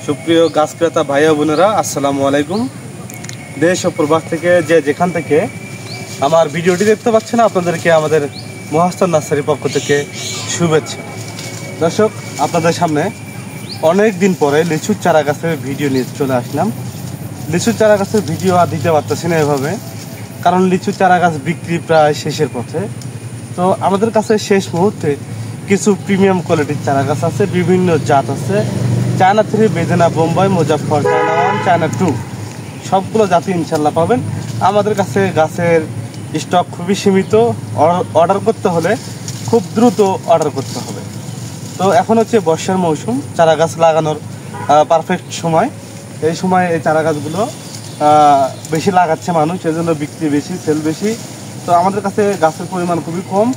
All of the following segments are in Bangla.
সুপ্রিয় গাছ ক্রেতা ভাই ও বোনেরা, আসসালামু আলাইকুম। দেশ ও প্রবাস থেকে যে যেখান থেকে আমার ভিডিওটি দেখতে পাচ্ছেন, আপনাদেরকে আমাদের মহাস্থান নার্সারির পক্ষ থেকে শুভেচ্ছা। দর্শক, আপনাদের সামনে অনেক দিন পরে লিচুর চারা গাছের ভিডিও নিয়ে চলে আসলাম। লিচুর চারা গাছের ভিডিও আর দিতে পারতেছি না এভাবে, কারণ লিচুর চারা গাছ বিক্রি প্রায় শেষের পথে। তো আমাদের কাছে শেষ মুহূর্তে কিছু প্রিমিয়াম কোয়ালিটির চারা গাছ আছে, বিভিন্ন জাত আছে। চায়না 3, বেদেনা, বোম্বাই, মুজাফফর, চায়না 1, চায়না 2 সবগুলো জাতি ইনশাল্লাহ পাবেন। আমাদের কাছে গাছের স্টক খুবই সীমিত, অর্ডার করতে হলে খুব দ্রুত অর্ডার করতে হবে। তো এখন হচ্ছে বর্ষার মৌসুম, চারা গাছ লাগানোর পারফেক্ট সময়। এই সময় এই চারা গাছগুলো বেশি লাগাচ্ছে মানুষ, এজন্য বিক্রি বেশি, সেল বেশি। তো আমাদের কাছে গাছের পরিমাণ খুবই কম,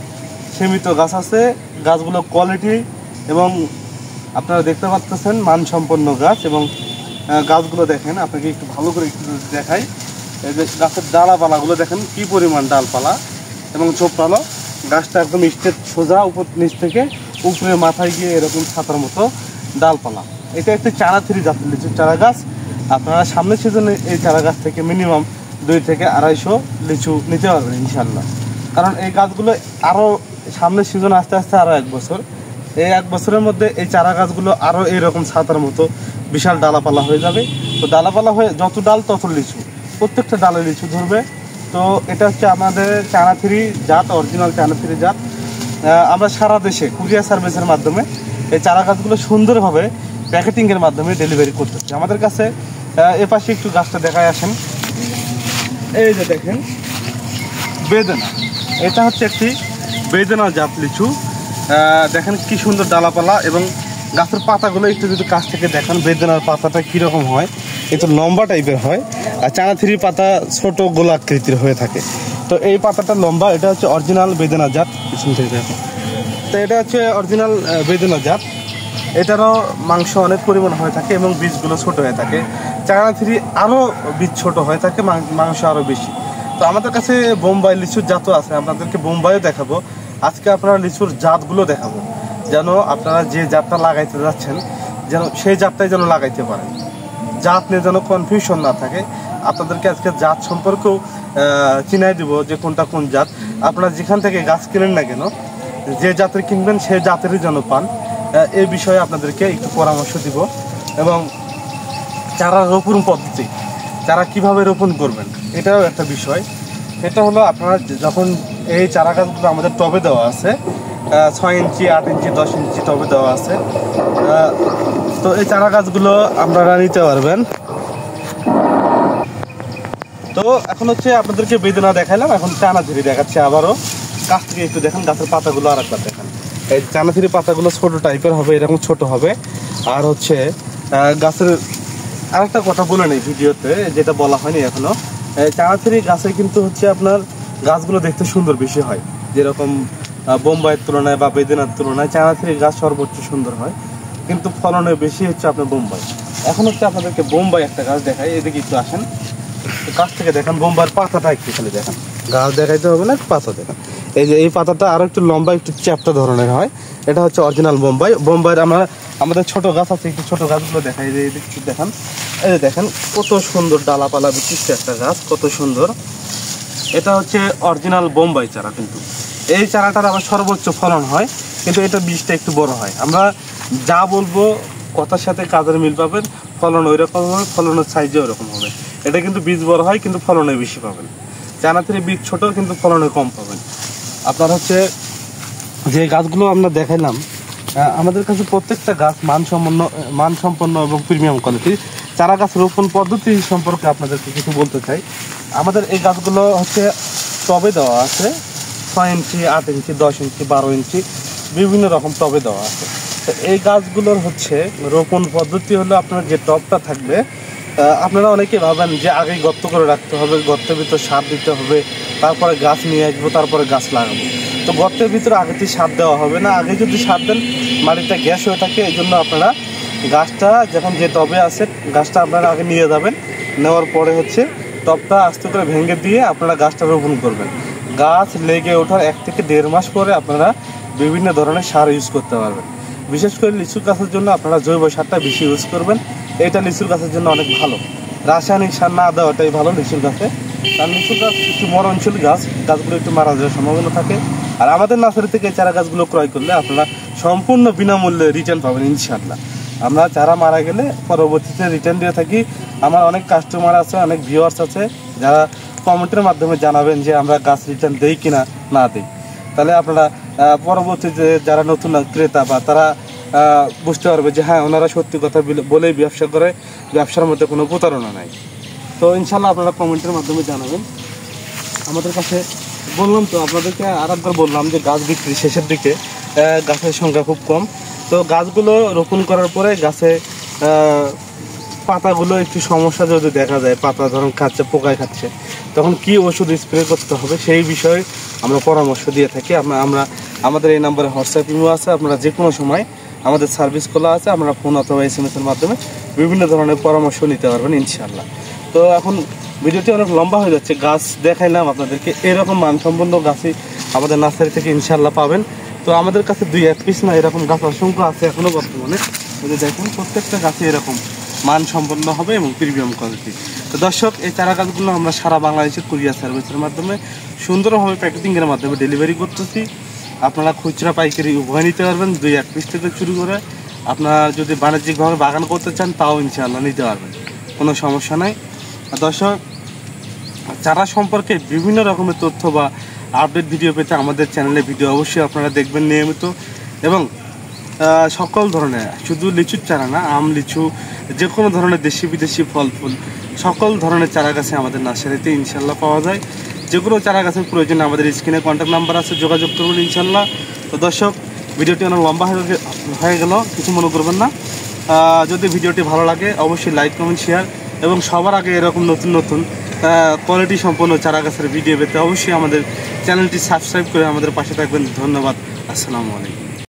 সীমিত গাছ আছে। গাছগুলো কোয়ালিটি এবং আপনারা দেখতে পাচ্ছেন মানসম্পন্ন গাছ। এবং গাছগুলো দেখেন, আপনাকে একটু ভালো করে একটু দেখাই। এই যে গাছের ডালাপালাগুলো দেখেন কি পরিমাণ ডালপালা এবং ঝোপটালো। গাছটা একদম স্ট্রেট সোজা, উপর নিচ থেকে উপরে মাথায় গিয়ে এরকম ছাতার মতো ডালপালা। এটা একটি চায়না 3 জাতের লিচুর চারা গাছ। আপনারা সামনের সিজনে এই চারা গাছ থেকে মিনিমাম 2 থেকে 250 লিচু নিতে পারবেন ইনশাল্লাহ। কারণ এই গাছগুলো আরও সামনের সিজন আস্তে আস্তে আরও 1 বছর, এই 1 বছরের মধ্যে এই চারা গাছগুলো আরও এইরকম ছাতার মতো বিশাল ডালাপালা হয়ে যাবে। তো ডালাপালা হয়ে যত ডাল তত লিচু, প্রত্যেকটা ডালে লিচু ধরবে। তো এটা হচ্ছে আমাদের চায়না 3 জাত, অরিজিনাল চায়না 3 জাত। আমরা সারা দেশে কুরিয়ার সার্ভিসের মাধ্যমে এই চারা গাছগুলো সুন্দরভাবে প্যাকেটিংয়ের মাধ্যমে ডেলিভারি করতেছি আমাদের কাছে। এ পাশে একটু গাছটা দেখায় আসেন। এই যে দেখেন বেদেনা, এটা হচ্ছে একটি বেদেনা জাত লিচু। দেখেন কি সুন্দর ডালাপালা এবং গাছের পাতাগুলো একটু যদি কাছ থেকে দেখেন, বেদেনার পাতাটা কীরকম হয়, একটু লম্বা টাইপের হয়। আর চায়না 3 পাতা ছোট গোলাকৃতির হয়ে থাকে। তো এই পাতাটা লম্বা, এটা হচ্ছে অরিজিনাল বেদেনা জাত। তো এটা হচ্ছে অরিজিনাল বেদেনা জাত। এটারও মাংস অনেক পরিমাণ হয়ে থাকে এবং বীজগুলো ছোট হয়ে থাকে। চায়না 3 আরও বীজ ছোট হয়ে থাকে, মাংস আরও বেশি। তো আমাদের কাছে বোম্বাই লিচুর জাতও আছে, আপনাদেরকে বোম্বাইও দেখাবো। আজকে আপনারা লিচুর জাতগুলো দেখাবো, যেন আপনারা যে জাতটা লাগাইতে যাচ্ছেন যেন সেই জাতটাই যেন লাগাইতে পারেন, জাত নিয়ে যেন কনফিউশন না থাকে। আপনাদেরকে আজকে জাত সম্পর্কেও চিনাই দিব যে কোনটা কোন জাত। আপনারা যেখান থেকে গাছ কিনেন না কেন, যে জাতের কিনবেন সেই জাতেরই যেন পান, এই বিষয়ে আপনাদেরকে একটু পরামর্শ দিব। এবং চারা রোপণ পদ্ধতি, চারা কিভাবে রোপণ করবেন, এটাও একটা বিষয়। এটা হলো আপনারা যখন এই চারা গাছগুলো আমাদের টবে দেওয়া আছে, 6 ইঞ্চি, 8 ইঞ্চি, 10 ইঞ্চি টবে দেওয়া আছে। তো এই চারা গাছগুলো আপনারা নিতে পারবেন। তো এখন হচ্ছে আপনাদেরকে বেদেনা দেখাইলাম, এখন চায়না 3 দেখাচ্ছে আবারও। গাছ থেকে একটু দেখেন, গাছের পাতাগুলো আর একবার দেখেন। এই চায়না 3 পাতাগুলো ছোট টাইপের হবে, এরকম ছোট হবে। আর হচ্ছে গাছের আরেকটা কথা বলে নেই ভিডিওতে, যেটা বলা হয়নি এখনো। চায়না 3 গাছে কিন্তু হচ্ছে আপনার গাছগুলো দেখতে সুন্দর বেশি হয়, যেরকম বোম্বাইয়ের তুলনায় বা বেদেনার তুলনায় চায়না 3 গাছ সর্বোচ্চ সুন্দর হয়, কিন্তু ফলনে বেশি হচ্ছে আপনার বোম্বাই। এখন হচ্ছে আপনাদেরকে বোম্বাই একটা গাছ দেখাই, এদিকে একটু আসেন, কাছ থেকে দেখেন। বোম্বাইয়ের পাতাটা একটু খালি দেখেন, গাছ দেখাইতে হবে না, পাতা দেখেন। এই যে এই পাতাটা আরো একটু লম্বা, একটু চ্যাপ্টা ধরনের হয়। এটা হচ্ছে অরিজিনাল বোম্বাই। বোম্বাইয়ের আমাদের ছোট গাছ আছে, একটু ছোট গাছগুলো দেখাই। এই যে দেখেন, এই যে দেখেন কত সুন্দর ডালাপালা বিশিষ্ট একটা গাছ, কত সুন্দর। এটা হচ্ছে অরিজিনাল বোম্বাই চারা। কিন্তু এই চারাটার আবার সর্বোচ্চ ফলন হয়, কিন্তু এটা বীজটা একটু বড় হয়। আমরা যা বলবো কথার সাথে কাজের মিল পাবেন। ফলন ওই রকম হবে, ফলনের সাইজে ওরকম হবে। এটা কিন্তু বীজ বড় হয়, কিন্তু ফলনে বেশি পাবেন। চায়না 3 বীজ ছোট, কিন্তু ফলনে কম পাবেন। আপনার হচ্ছে যে গাছগুলো আমরা দেখাইলাম, আমাদের কাছে প্রত্যেকটা গাছ মানসম্পন্ন এবং প্রিমিয়াম কোয়ালিটির। চারা গাছ রোপণ পদ্ধতি সম্পর্কে আপনাদেরকে কিছু বলতে চাই। আমাদের এই গাছগুলো হচ্ছে টবে দেওয়া আছে, 6 ইঞ্চি, 8 ইঞ্চি, 10 ইঞ্চি, 12 ইঞ্চি, বিভিন্ন রকম টবে দেওয়া আছে। তো এই গাছগুলোর হচ্ছে রোপণ পদ্ধতি হলো, আপনার যে টবটা থাকবে, আপনারা অনেকে ভাবেন যে আগে গর্ত করে রাখতে হবে, গর্তের ভিতর সার দিতে হবে, তারপরে গাছ নিয়ে আসবো, তারপরে গাছ লাগাবো। তো গর্তের ভিতরে আগেতেই সার দেওয়া হবে না। আগে যদি সার দেন মাটিটা গ্যাস হয়ে থাকে। এই জন্য আপনারা গাছটা যখন যে টবে আছে, গাছটা আপনারা আগে নিয়ে যাবেন, নেওয়ার পরে হচ্ছে টবটা আস্তে করে ভেঙে দিয়ে আপনারা গাছটা রোপণ করবেন। গাছ লেগে ওঠার 1 থেকে 1.5 মাস পরে আপনারা বিভিন্ন ধরনের সার ইউজ করতে পারবেন। বিশেষ করে লিচু গাছের জন্য আপনারা জৈব সারটা বেশি ইউজ করবেন। এটা লিচুর গাছের জন্য অনেক ভালো, রাসায়নিক সার না দেওয়াটাই ভালো লিচুর গাছে। কারণ লিচু গাছ একটু মরণশীল গাছ, গাছগুলো একটু মারা যাওয়ার সম্ভাবনা থাকে। আর আমাদের নার্সারি থেকে এই চারা গাছগুলো ক্রয় করলে আপনারা সম্পূর্ণ বিনামূল্যে রিটার্ন পাবেন ইনশাআল্লাহ। আমরা চারা মারা গেলে পরবর্তীতে রিটার্ন দিয়ে থাকি। আমার অনেক কাস্টমার আছে, অনেক ভিউয়ার্স আছে যারা কমেন্টের মাধ্যমে জানাবেন যে আমরা গাছ রিটার্ন দেই কিনা না দিই। তাহলে আপনারা পরবর্তীতে যারা নতুন ক্রেতা বা তারা বুঝতে পারবে যে হ্যাঁ ওনারা সত্যি কথা বলেই ব্যবসা করে, ব্যবসার মধ্যে কোনো প্রতারণা নাই। তো ইনশাল্লাহ আপনারা কমেন্টের মাধ্যমে জানাবেন। আমাদের কাছে বললাম তো আপনাদেরকে আরেকবার বললাম যে গাছ বিক্রি শেষের দিকে গাছের সংখ্যা খুব কম। তো গাছগুলো রোপণ করার পরে গাছে পাতাগুলো একটু সমস্যা যদি দেখা যায়, পাতা ধরুন খাচ্ছে, পোকায় খাচ্ছে, তখন কি ওষুধ স্প্রে করতে হবে সেই বিষয়ে আমরা পরামর্শ দিয়ে থাকি। আমরা আমাদের এই নাম্বারে হোয়াটসঅ্যাপ ইমো আছে, আপনারা যে কোনো সময় আমাদের সার্ভিস খোলা আছে, আমরা ফোন অথবা SMS এর মাধ্যমে বিভিন্ন ধরনের পরামর্শ নিতে পারবেন ইনশাআল্লাহ। তো এখন ভিডিওটি অনেক লম্বা হয়ে যাচ্ছে, গাছ দেখাইলাম আপনাদেরকে। এরকম মানসম্পন্ন গাছই আমাদের নার্সারি থেকে ইনশাআল্লাহ পাবেন। তো আমাদের কাছে 2-1 পিস না, এরকম গাছ অসংখ্য আছে এখনও বর্তমানে। যদি দেখেন প্রত্যেকটা গাছে এরকম মানসম্পন্ন হবে এবং প্রিমিয়াম কোয়ালিটি। তো দর্শক, এই চারা গাছগুলো আমরা সারা বাংলাদেশে কুরিয়ার সার্ভিসের মাধ্যমে সুন্দরভাবে প্যাকেটিংয়ের মাধ্যমে ডেলিভারি করতেছি। আপনারা খুচরা পাইকারি উভয় নিতে পারবেন, 2-1 পিস থেকে শুরু করে। আপনারা যদি বাণিজ্যিকভাবে বাগান করতে চান তাও ইনশাআল্লাহ নিতে পারবেন, কোনো সমস্যা নাই। দর্শক, চারা সম্পর্কে বিভিন্ন রকমের তথ্য বা আপডেট ভিডিও পেতে আমাদের চ্যানেলে ভিডিও অবশ্যই আপনারা দেখবেন নিয়মিত। এবং সকল ধরনের, শুধু লিচুর চারা না, আম, লিচু, যে কোনো ধরনের দেশি বিদেশি ফল ফুল সকল ধরনের চারা গাছে আমাদের নার্সারিতে ইনশাল্লাহ পাওয়া যায়। যে কোনো চারা গাছের প্রয়োজনে আমাদের স্ক্রিনে কন্ট্যাক্ট নাম্বার আছে, যোগাযোগ করবেন ইনশাল্লাহ। তো দর্শক, ভিডিওটি অনেক লম্বা হয়ে গেল, কিছু মনে করবেন না। যদি ভিডিওটি ভালো লাগে অবশ্যই লাইক, কমেন্ট, শেয়ার এবং সবার আগে এরকম নতুন নতুন কোয়ালিটি সম্পন্ন চারা গাছের ভিডিও পেতে অবশ্যই আমাদের চ্যানেলটি সাবস্ক্রাইব করে আমাদের পাশে থাকবেন। ধন্যবাদ। আসসালামু আলাইকুম।